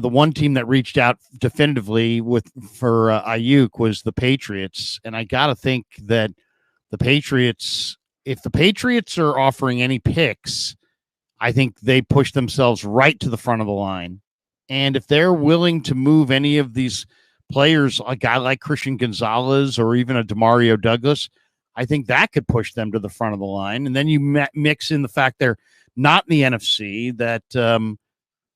the one team that reached out definitively for Aiyuk was the Patriots, and I got to think that the Patriots, if the Patriots are offering any picks, I think they push themselves right to the front of the line. And if they're willing to move any of these players, a guy like Christian Gonzalez or even a Demario Douglas, I think that could push them to the front of the line. And then you mix in the fact they're not in the NFC, that the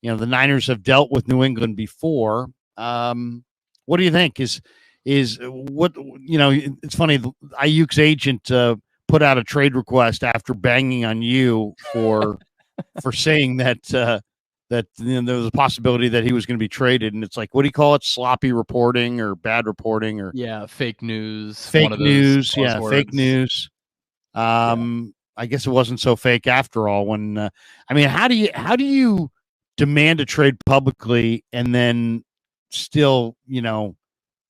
Niners have dealt with New England before. What do you think? Is what it's funny. Ayuk's agent put out a trade request after banging on you for saying that there was a possibility that he was going to be traded, and it's like, what do you call it? Sloppy reporting or bad reporting or fake news. Fake news, fake news. I guess it wasn't so fake after all. When how do you demand a trade publicly and then still,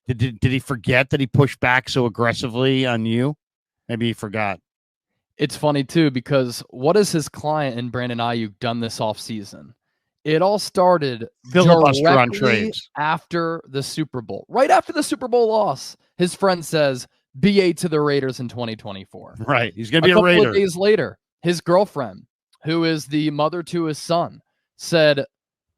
did he forget that he pushed back so aggressively on you? Maybe he forgot. It's funny too, because what has his client and Brandon Aiyuk done this offseason? It all started filibuster on trades after the Super Bowl. Right after the Super Bowl loss, his friend says, BA to the Raiders in 2024. Right. He's going to be a Raider. A couple of days later, his girlfriend, who is the mother to his son, said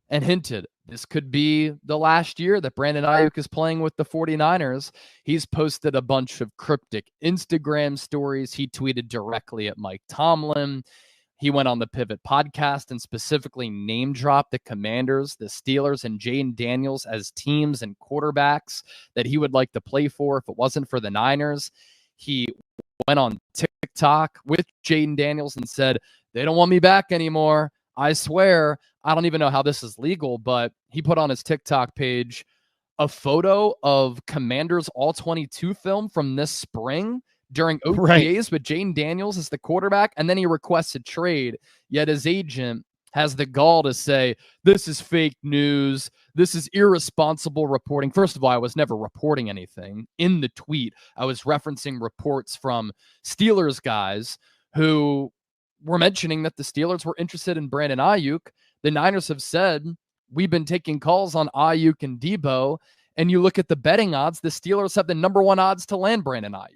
and hinted this could be the last year that Brandon Aiyuk is playing with the 49ers. He's posted a bunch of cryptic Instagram stories. He tweeted directly at Mike Tomlin. He went on the Pivot podcast and specifically name dropped the Commanders, the Steelers, and Jaden Daniels as teams and quarterbacks that he would like to play for if it wasn't for the Niners. He went on TikTok with Jaden Daniels and said, they don't want me back anymore. I swear. I don't even know how this is legal, but he put on his TikTok page a photo of Commanders All-22 film from this spring during OTAs with Jaden Daniels as the quarterback, and then he requests a trade, yet his agent has the gall to say, this is fake news, this is irresponsible reporting. First of all, I was never reporting anything. In the tweet, I was referencing reports from Steelers guys who were mentioning that the Steelers were interested in Brandon Aiyuk. The Niners have said, we've been taking calls on Aiyuk and Debo, and you look at the betting odds, the Steelers have the number one odds to land Brandon Aiyuk.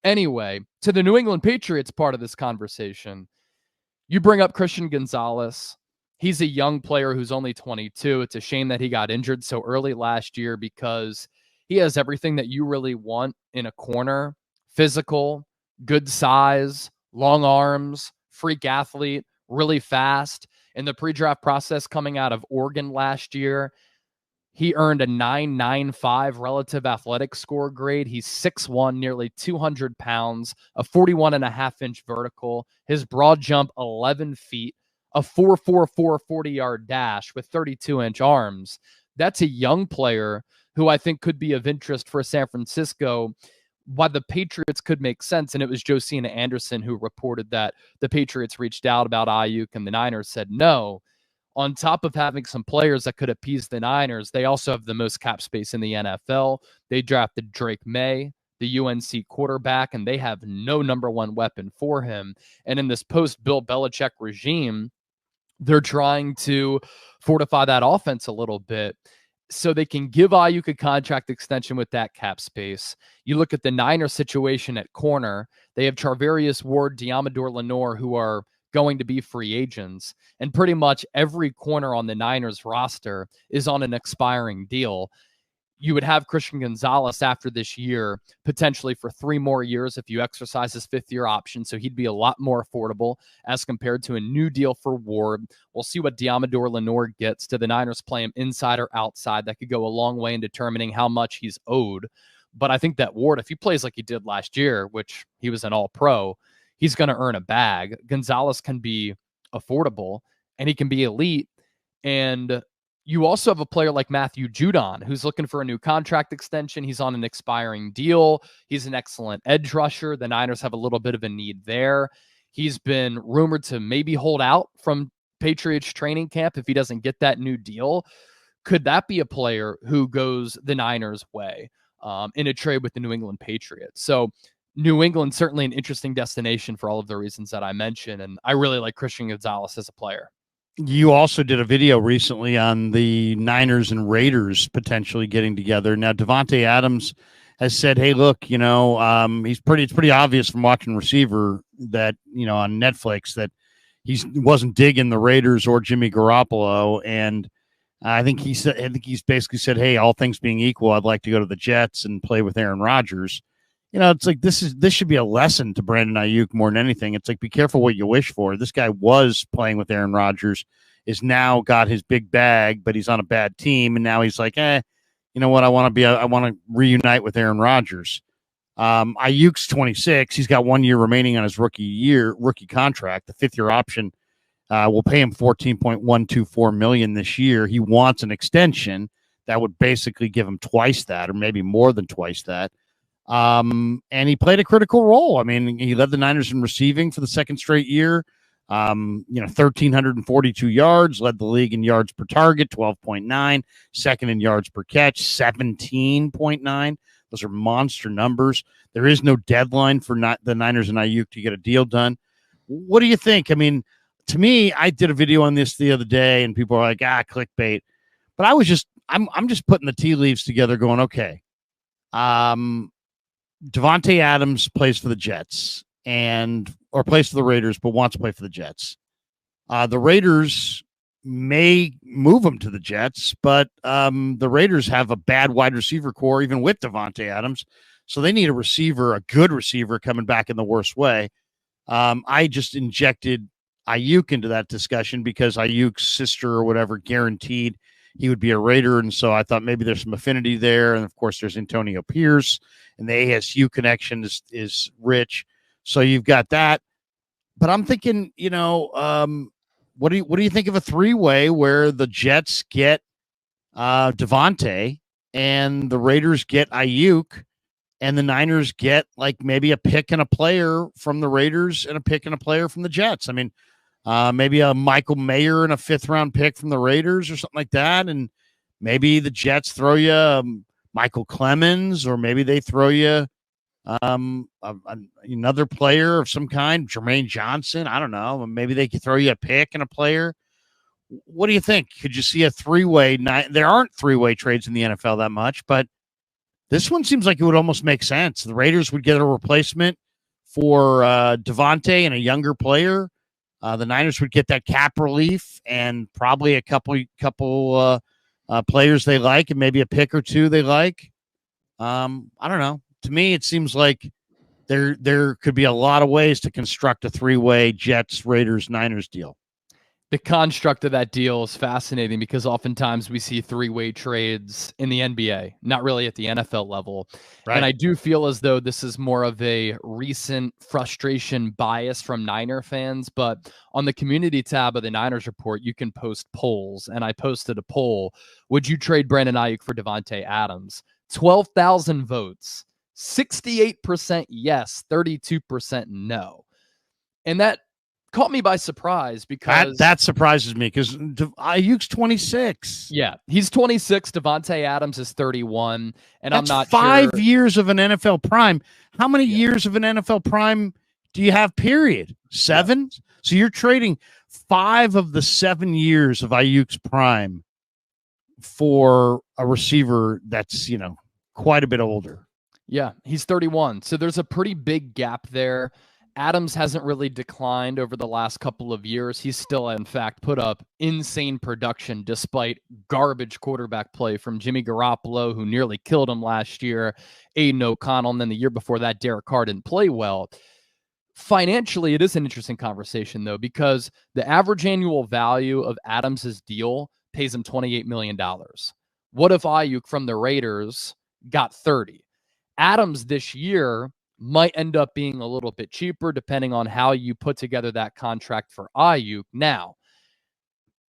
Anyway, to the New England Patriots part of this conversation, you bring up Christian Gonzalez. He's a young player who's only 22. It's a shame that he got injured so early last year because he has everything that you really want in a corner: physical, good size, long arms, freak athlete, really fast. In the pre-draft process coming out of Oregon last year, he earned a 9.95 relative athletic score grade. He's 6'1", nearly 200 pounds, a 41.5-inch vertical. His broad jump, 11 feet, a 4.44 40-yard dash with 32-inch arms. That's a young player who I think could be of interest for San Francisco. Why the Patriots could make sense, and it was Josina Anderson who reported that the Patriots reached out about Aiyuk and the Niners said no. On top of having some players that could appease the Niners, they also have the most cap space in the NFL. They drafted Drake May, the UNC quarterback, and they have no number one weapon for him. And in this post-Bill Belichick regime, they're trying to fortify that offense a little bit so they can give Aiyuk a contract extension with that cap space. You look at the Niners situation at corner, they have Charvarius Ward, Deommodore Lenoir, who are going to be free agents, and pretty much every corner on the Niners roster is on an expiring deal. You would have Christian Gonzalez after this year, potentially for 3 more years if you exercise his 5th-year option, so he'd be a lot more affordable as compared to a new deal for Ward. We'll see what Deommodore Lenoir gets. Do the Niners play him inside or outside? That could go a long way in determining how much he's owed. But I think that Ward, if he plays like he did last year, which he was an all-pro, he's going to earn a bag. Gonzalez can be affordable, and he can be elite, and you also have a player like Matthew Judon, who's looking for a new contract extension. He's on an expiring deal. He's an excellent edge rusher. The Niners have a little bit of a need there. He's been rumored to maybe hold out from Patriots training camp if he doesn't get that new deal. Could that be a player who goes the Niners' way in a trade with the New England Patriots? So New England, certainly an interesting destination for all of the reasons that I mentioned, and I really like Christian Gonzalez as a player. You also did a video recently on the Niners and Raiders potentially getting together. Now, Davante Adams has said, "Hey, look, it's pretty obvious from watching Receiver that on Netflix that he wasn't digging the Raiders or Jimmy Garoppolo, and I think he's basically said, hey, all things being equal, I'd like to go to the Jets and play with Aaron Rodgers." It's like this should be a lesson to Brandon Aiyuk more than anything. It's like, be careful what you wish for. This guy was playing with Aaron Rodgers, is now got his big bag, but he's on a bad team, and now he's like, you know what? I want to reunite with Aaron Rodgers. Ayuk's 26. He's got 1 year remaining on his rookie contract. The 5th year option will pay him $14.124 million this year. He wants an extension that would basically give him twice that, or maybe more than twice that. And he played a critical role. I mean, he led the Niners in receiving for the 2nd straight year. 1,342 yards, led the league in yards per target, 12.9, second in yards per catch, 17.9. Those are monster numbers. There is no deadline for the Niners and Aiyuk to get a deal done. What do you think? I mean, to me, I did a video on this the other day, and people are like, clickbait. But I'm just putting the tea leaves together, going, okay. Davante Adams plays for the Jets or plays for the Raiders, but wants to play for the Jets. The Raiders may move him to the Jets, but the Raiders have a bad wide receiver core, even with Davante Adams. So they need a good receiver coming back in the worst way. I just injected Aiyuk into that discussion because Ayuk's sister or whatever guaranteed he would be a Raider. And so I thought maybe there's some affinity there. And of course, there's Antonio Pierce, and the ASU connection is rich. So you've got that. But I'm thinking, what do you think of a 3-way where the Jets get Davante and the Raiders get Aiyuk and the Niners get like maybe a pick and a player from the Raiders and a pick and a player from the Jets? I mean, maybe a Michael Mayer and a 5th round pick from the Raiders or something like that. And maybe the Jets throw you Michael Clemens, or maybe they throw you another player of some kind, Jermaine Johnson. I don't know. Maybe they could throw you a pick and a player. What do you think? Could you see a 3-way? There aren't 3-way trades in the NFL that much, but this one seems like it would almost make sense. The Raiders would get a replacement for Davante and a younger player. The Niners would get that cap relief and probably a couple players they like, and maybe a pick or two they like. I don't know. To me, it seems like there could be a lot of ways to construct a 3-way Jets, Raiders, Niners deal. The construct of that deal is fascinating because oftentimes we see 3-way trades in the NBA, not really at the NFL level. Right. And I do feel as though this is more of a recent frustration bias from Niner fans. But on the community tab of the Niners Report, you can post polls. And I posted a poll. Would you trade Brandon Aiyuk for Davante Adams? 12,000 votes, 68% yes, 32% no. And that caught me by surprise because that surprises me because Ayuk's 26. Yeah, he's 26. Davante Adams is 31, and that's I'm not 5 sure. years of an NFL prime. How many years of an NFL prime do you have? Period. 7. Yeah. So you're trading 5 of the 7 years of Ayuk's prime for a receiver that's quite a bit older. Yeah, he's 31. So there's a pretty big gap there. Adams hasn't really declined over the last couple of years. He's still, in fact, put up insane production despite garbage quarterback play from Jimmy Garoppolo, who nearly killed him last year, Aiden O'Connell, and then the year before that, Derek Carr didn't play well. Financially, it is an interesting conversation, though, because the average annual value of Adams's deal pays him $28 million. What if Aiyuk from the Raiders got 30? Adams this year might end up being a little bit cheaper depending on how you put together that contract for Aiyuk. Now,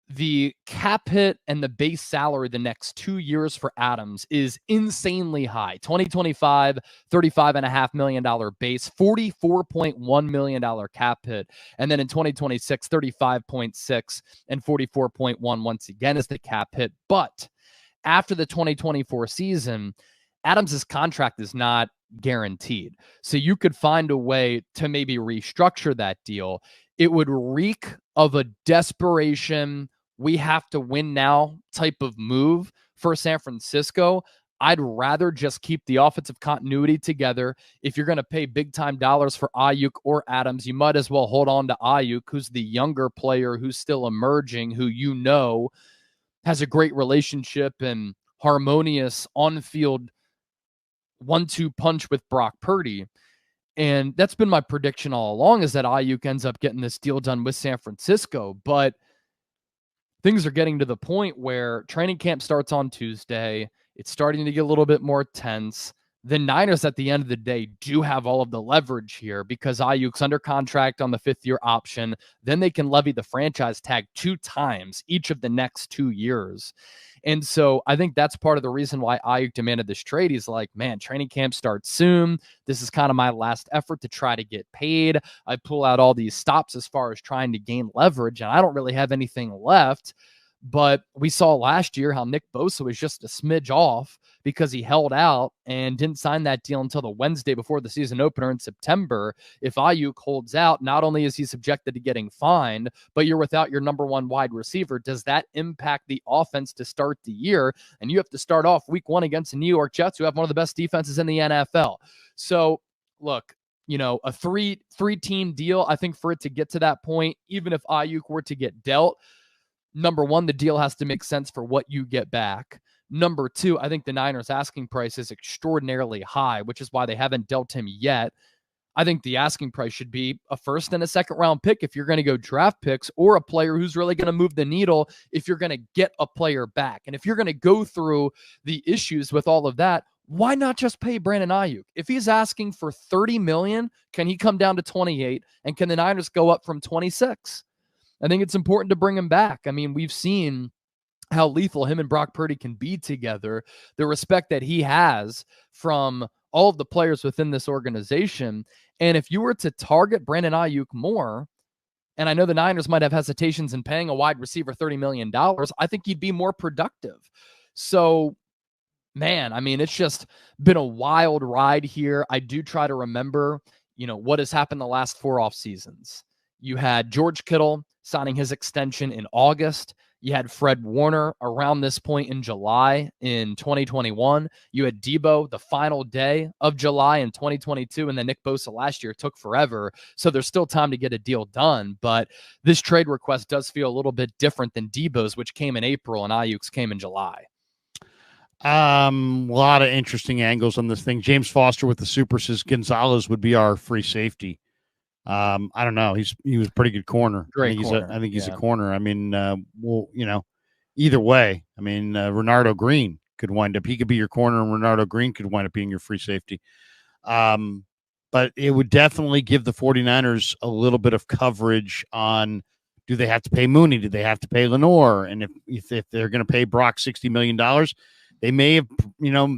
the cap hit and the base salary the next 2 years for Adams is insanely high. 2025, $35.5 million base, $44.1 million cap hit. And then in 2026, 35.6 and 44.1 once again is the cap hit. But after the 2024 season, Adams's contract is not guaranteed. So you could find a way to maybe restructure that deal. It would reek of a desperation, we have to win now type of move for San Francisco. I'd rather just keep the offensive continuity together. If you're going to pay big time dollars for Aiyuk or Adams, you might as well hold on to Aiyuk, who's the younger player who's still emerging, who has a great relationship and harmonious on-field 1-2 punch with Brock Purdy. And that's been my prediction all along, is that Aiyuk ends up getting this deal done with San Francisco. But things are getting to the point where training camp starts on Tuesday. It's starting to get a little bit more tense. The Niners, at the end of the day, do have all of the leverage here because Aiyuk's under contract on the 5th-year option. Then they can levy the franchise tag 2 times each of the next 2 years. And so I think that's part of the reason why Aiyuk demanded this trade. He's like, man, training camp starts soon. This is kind of my last effort to try to get paid. I pull out all these stops as far as trying to gain leverage, and I don't really have anything left. But we saw last year how Nick Bosa was just a smidge off because he held out and didn't sign that deal until the Wednesday before the season opener in September. If Aiyuk holds out, not only is he subjected to getting fined, but you're without your number 1 wide receiver. Does that impact the offense to start the year? And you have to start off week 1 against the New York Jets, who have one of the best defenses in the NFL. So, look, a three-team deal, I think for it to get to that point, even if Aiyuk were to get dealt, number 1, the deal has to make sense for what you get back. Number 2, I think the Niners' asking price is extraordinarily high, which is why they haven't dealt him yet. I think the asking price should be a 1st and a 2nd round pick if you're going to go draft picks, or a player who's really going to move the needle if you're going to get a player back. And if you're going to go through the issues with all of that, why not just pay Brandon Aiyuk? If he's asking for $30 million, can he come down to 28? And can the Niners go up from 26? I think it's important to bring him back. I mean, we've seen how lethal him and Brock Purdy can be together, the respect that he has from all of the players within this organization. And if you were to target Brandon Aiyuk more, and I know the Niners might have hesitations in paying a wide receiver $30 million, I think he'd be more productive. So, man, I mean, it's just been a wild ride here. I do try to remember, what has happened the last 4 off seasons. You had George Kittle signing his extension in August. You had Fred Warner around this point in July in 2021. You had Debo the final day of July in 2022, and then Nick Bosa last year took forever. So there's still time to get a deal done, but this trade request does feel a little bit different than Debo's, which came in April, and Aiyuk's came in July. A lot of interesting angles on this thing. James Foster with the Super says Gonzalez would be our free safety. I don't know. He was a pretty good corner. Great I think he's a corner. I mean, either way, I mean, Renardo Green could wind up. He could be your corner, and Renardo Green could wind up being your free safety. But it would definitely give the 49ers a little bit of coverage on, do they have to pay Mooney? Do they have to pay Lenore? And if they're going to pay Brock $60 million, they may have,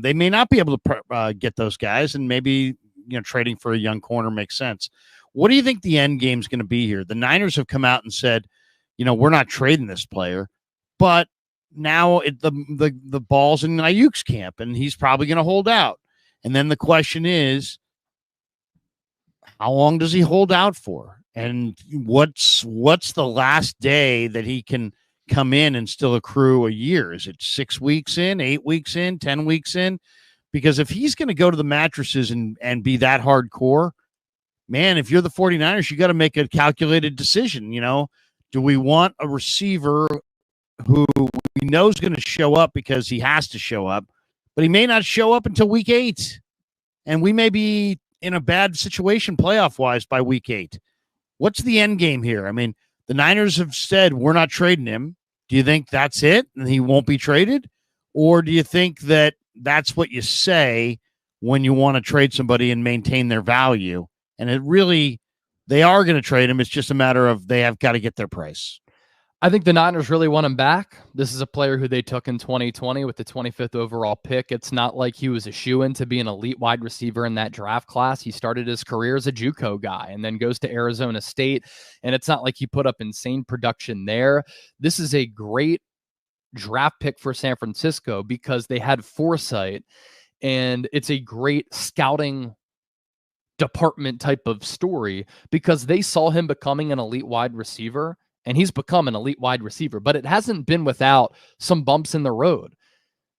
they may not be able to get those guys, and maybe, trading for a young corner makes sense. What do you think the end game is going to be here? The Niners have come out and said, we're not trading this player, but now the ball's in Aiyuk's camp, and he's probably going to hold out. And then the question is, how long does he hold out for? And what's the last day that he can come in and still accrue a year? Is it 6 weeks in, 8 weeks in, 10 weeks in? Because if he's going to go to the mattresses and be that hardcore, man, if you're the 49ers, you got to make a calculated decision. Do we want a receiver who we know is going to show up because he has to show up, but he may not show up until week 8, and we may be in a bad situation playoff-wise by week 8? What's the end game here? I mean, the Niners have said we're not trading him. Do you think that's it and he won't be traded? Or do you think that that's what you say when you want to trade somebody and maintain their value? And they are going to trade him. It's just a matter of they have got to get their price. I think the Niners really want him back. This is a player who they took in 2020 with the 25th overall pick. It's not like he was a shoo-in to be an elite wide receiver in that draft class. He started his career as a JUCO guy and then goes to Arizona State. And it's not like he put up insane production there. This is a great draft pick for San Francisco because they had foresight. And it's a great scouting department type of story because they saw him becoming an elite wide receiver, and he's become an elite wide receiver, but it hasn't been without some bumps in the road.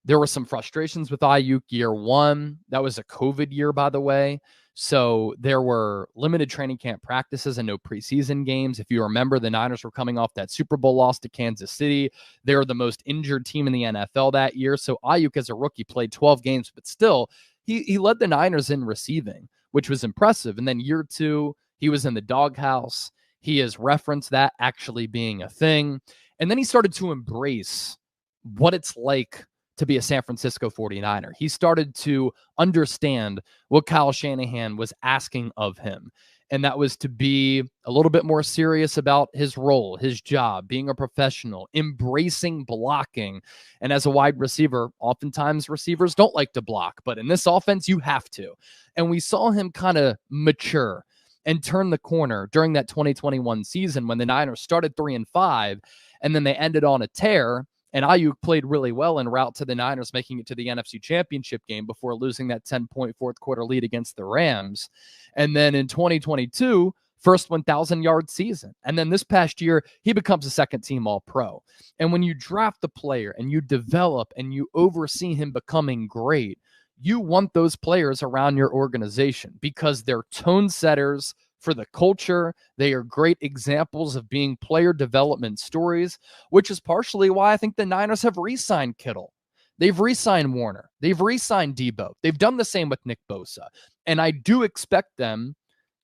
There were some frustrations with Aiyuk year one. That was a COVID year, by the way. So there were limited training camp practices and no preseason games. If you remember, the Niners were coming off that Super Bowl loss to Kansas City. They were the most injured team in the NFL that year. So Aiyuk, as a rookie, played 12 games, but still, he led the Niners in receiving, which was impressive. And then year two, he was in the doghouse. He has referenced that actually being a thing. And then he started to embrace what it's like to be a San Francisco 49er. He started to understand what Kyle Shanahan was asking of him. And that was to be a little bit more serious about his role, his job, being a professional, embracing blocking. And as a wide receiver, oftentimes receivers don't like to block, but in this offense, you have to. And we saw him kind of mature and turn the corner during that 2021 season when the Niners started 3-5, and then they ended on a tear. And Aiyuk played really well en route to the Niners making it to the NFC Championship game before losing that 10-point fourth quarter lead against the Rams. And then in 2022, first 1,000-yard season. And then this past year, he becomes a second-team All-Pro. And when you draft the player and you develop and you oversee him becoming great, you want those players around your organization because they're tone setters for the culture. They are great examples of being player development stories, which is partially why I think the Niners have re-signed Kittle. They've re-signed Warner. They've re-signed Debo. They've done the same with Nick Bosa. And I do expect them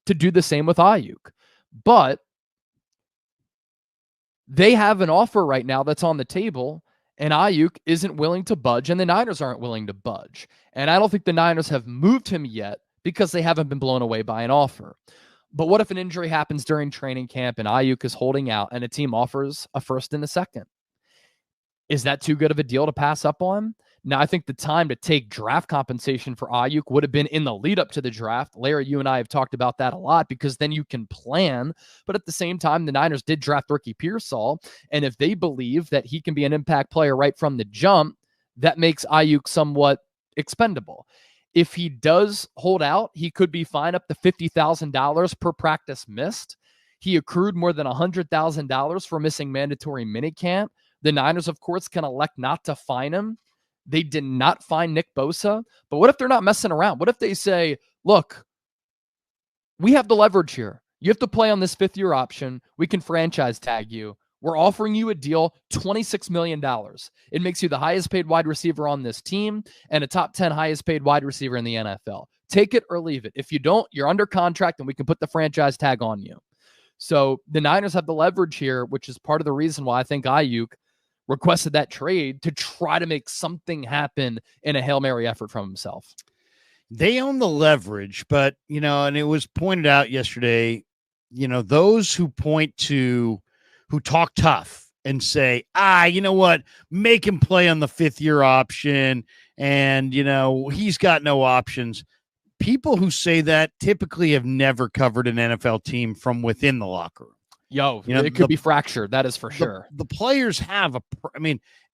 to do the same with Aiyuk. But they have an offer right now that's on the table, and Aiyuk isn't willing to budge, and the Niners aren't willing to budge. And I don't think the Niners have moved him yet because they haven't been blown away by an offer. But what if an injury happens during training camp and Aiyuk is holding out and a team offers a first and a second? Is that too good of a deal to pass up on? Now, I think the time to take draft compensation for Aiyuk would have been in the lead up to the draft. Larry, you and I have talked about that a lot because then you can plan. But at the same time, the Niners did draft Ricky Pearsall. And if they believe that he can be an impact player right from the jump, that makes Aiyuk somewhat expendable. If he does hold out, he could be fined up to $50,000 per practice missed. He accrued more than $100,000 for missing mandatory minicamp. The Niners, of course, can elect not to fine him. They did not fine Nick Bosa. But what if they're not messing around? What if they say, look, we have the leverage here. You have to play on this fifth-year option. We can franchise tag you. We're offering you a deal, $26 million. It makes you the highest paid wide receiver on this team and a top 10 highest paid wide receiver in the NFL. Take it or leave it. If you don't, you're under contract and we can put the franchise tag on you. So the Niners have the leverage here, which is part of the reason why I think Aiyuk requested that trade to try to make something happen in a Hail Mary effort from himself. They own the leverage, but, and it was pointed out yesterday, those who talk tough and say, you know what, make him play on the fifth-year option and, he's got no options. People who say that typically have never covered an NFL team from within the locker room. It could be fractured. That is for sure. The players have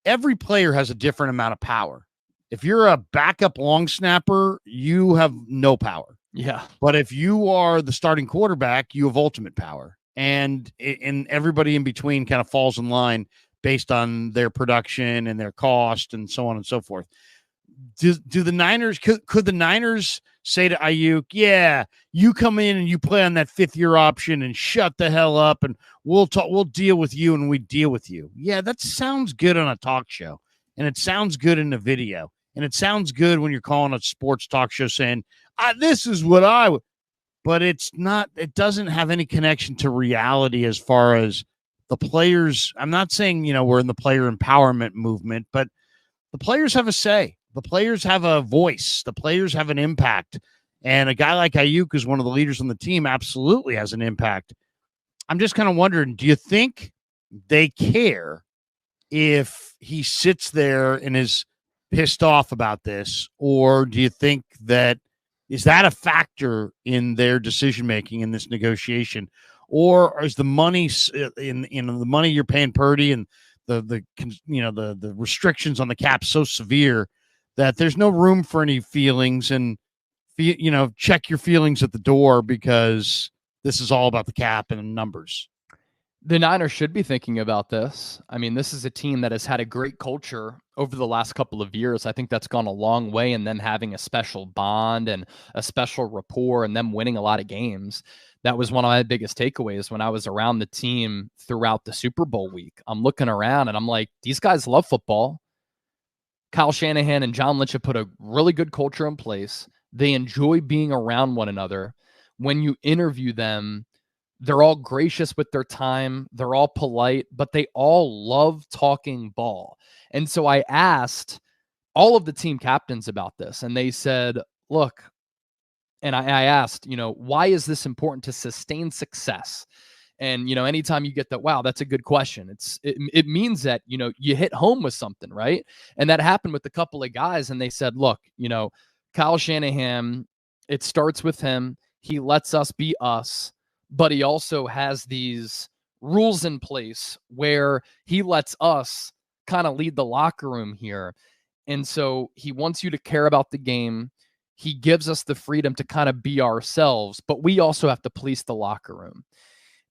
every player has a different amount of power. If you're a backup long snapper, you have no power. Yeah. But if you are the starting quarterback, you have ultimate power. And everybody in between kind of falls in line based on their production and their cost and so on and so forth. Do the Niners, could the Niners say to Aiyuk, yeah, you come in and you play on that fifth-year option and shut the hell up and we'll deal with you and we deal with you. Yeah, that sounds good on a talk show. And it sounds good in a video. And it sounds good when you're calling a sports talk show saying, this is what I would. But it's not, it doesn't have any connection to reality as far as the players. I'm not saying, we're in the player empowerment movement, but the players have a say. The players have a voice. The players have an impact. And a guy like Aiyuk, who's one of the leaders on the team, absolutely has an impact. I'm just kind of wondering, do you think they care if he sits there and is pissed off about this? Or do you think is that a factor in their decision-making in this negotiation? Or is the money the money you're paying Purdy and the restrictions on the cap so severe that there's no room for any feelings, and check your feelings at the door, because this is all about the cap and numbers. The Niners should be thinking about this. I mean, this is a team that has had a great culture over the last couple of years. I think that's gone a long way in them having a special bond and a special rapport and them winning a lot of games. That was one of my biggest takeaways when I was around the team throughout the Super Bowl week. I'm looking around and I'm like, these guys love football. Kyle Shanahan and John Lynch have put a really good culture in place. They enjoy being around one another. When you interview them, they're all gracious with their time. They're all polite, but they all love talking ball. And so I asked all of the team captains about this, and they said, look, and I asked, why is this important to sustain success? And, anytime you get that, wow, that's a good question. It means that, you hit home with something, right? And that happened with a couple of guys, and they said, look, Kyle Shanahan, it starts with him. He lets us be us. But he also has these rules in place where he lets us kind of lead the locker room here. And so he wants you to care about the game. He gives us the freedom to kind of be ourselves, but we also have to police the locker room.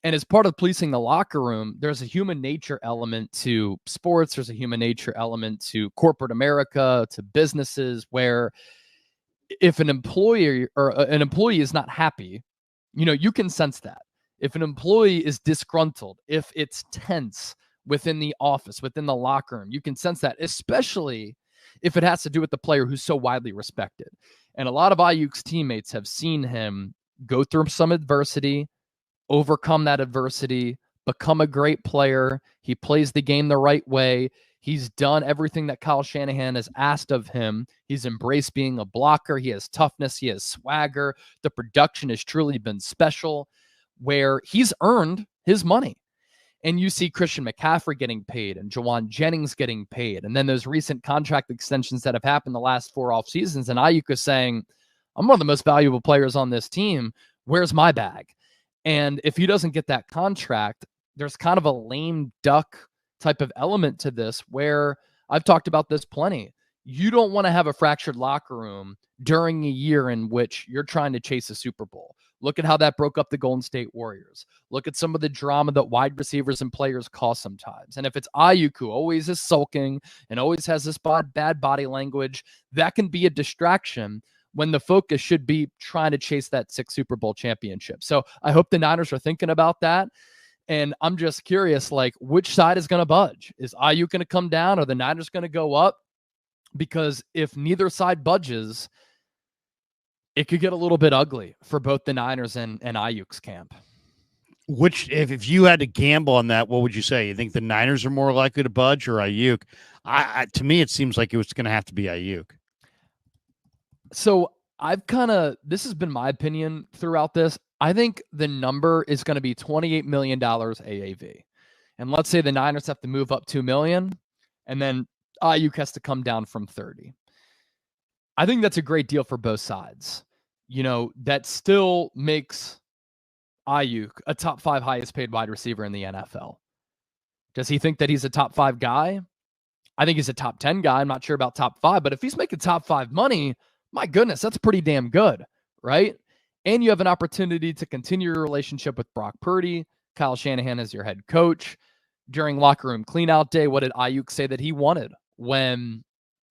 And as part of policing the locker room, there's a human nature element to sports. There's a human nature element to corporate America, to businesses, where if an employee is not happy, you can sense that. If an employee is disgruntled, if it's tense within the office, within the locker room, you can sense that, especially if it has to do with the player who's so widely respected. And a lot of Aiyuk's teammates have seen him go through some adversity, overcome that adversity, become a great player. He plays the game the right way. He's done everything that Kyle Shanahan has asked of him. He's embraced being a blocker. He has toughness. He has swagger. The production has truly been special, where he's earned his money. And you see Christian McCaffrey getting paid and Jawan Jennings getting paid. And then those recent contract extensions that have happened the last 4 off seasons. And Aiyuk is saying, I'm one of the most valuable players on this team. Where's my bag? And if he doesn't get that contract, there's kind of a lame duck type of element to this, where I've talked about this plenty. You don't want to have a fractured locker room during a year in which you're trying to chase a Super Bowl. Look at how that broke up the Golden State Warriors. Look at some of the drama that wide receivers and players cause sometimes. And if it's Aiyuk, who always is sulking and always has this bad body language, that can be a distraction when the focus should be trying to chase that 6th Super Bowl championship. So I hope the Niners are thinking about that. And I'm just curious, which side is going to budge? Is Aiyuk going to come down, or the Niners going to go up? Because if neither side budges, it could get a little bit ugly for both the Niners and Aiyuk's camp. Which, if you had to gamble on that, what would you say? You think the Niners are more likely to budge, or Aiyuk? To me, it seems like it was going to have to be Aiyuk. So this has been my opinion throughout this. I think the number is going to be $28 million AAV. And let's say the Niners have to move up $2 million, and then Aiyuk has to come down from 30. I think that's a great deal for both sides. That still makes Aiyuk a top 5 highest paid wide receiver in the NFL. Does he think that he's a top 5 guy? I think he's a top 10 guy. I'm not sure about top 5, but if he's making top 5 money, my goodness, that's pretty damn good, right? And you have an opportunity to continue your relationship with Brock Purdy. Kyle Shanahan is your head coach. During locker room cleanout day, what did Aiyuk say that he wanted when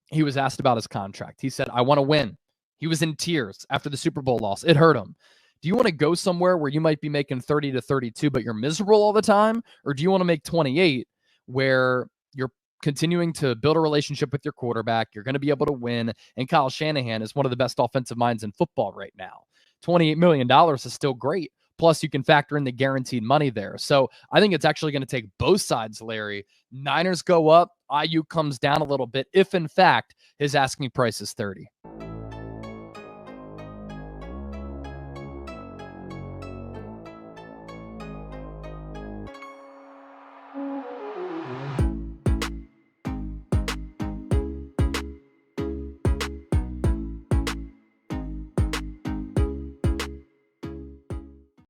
he was asked about his contract? He said, I want to win. He was in tears after the Super Bowl loss. It hurt him. Do you want to go somewhere where you might be making 30 to 32, but you're miserable all the time? Or do you want to make 28 where you're continuing to build a relationship with your quarterback? You're going to be able to win. And Kyle Shanahan is one of the best offensive minds in football right now. $28 million is still great. Plus, you can factor in the guaranteed money there. So I think it's actually going to take both sides, Larry. Niners go up, Aiyuk comes down a little bit if, in fact, his asking price is 30.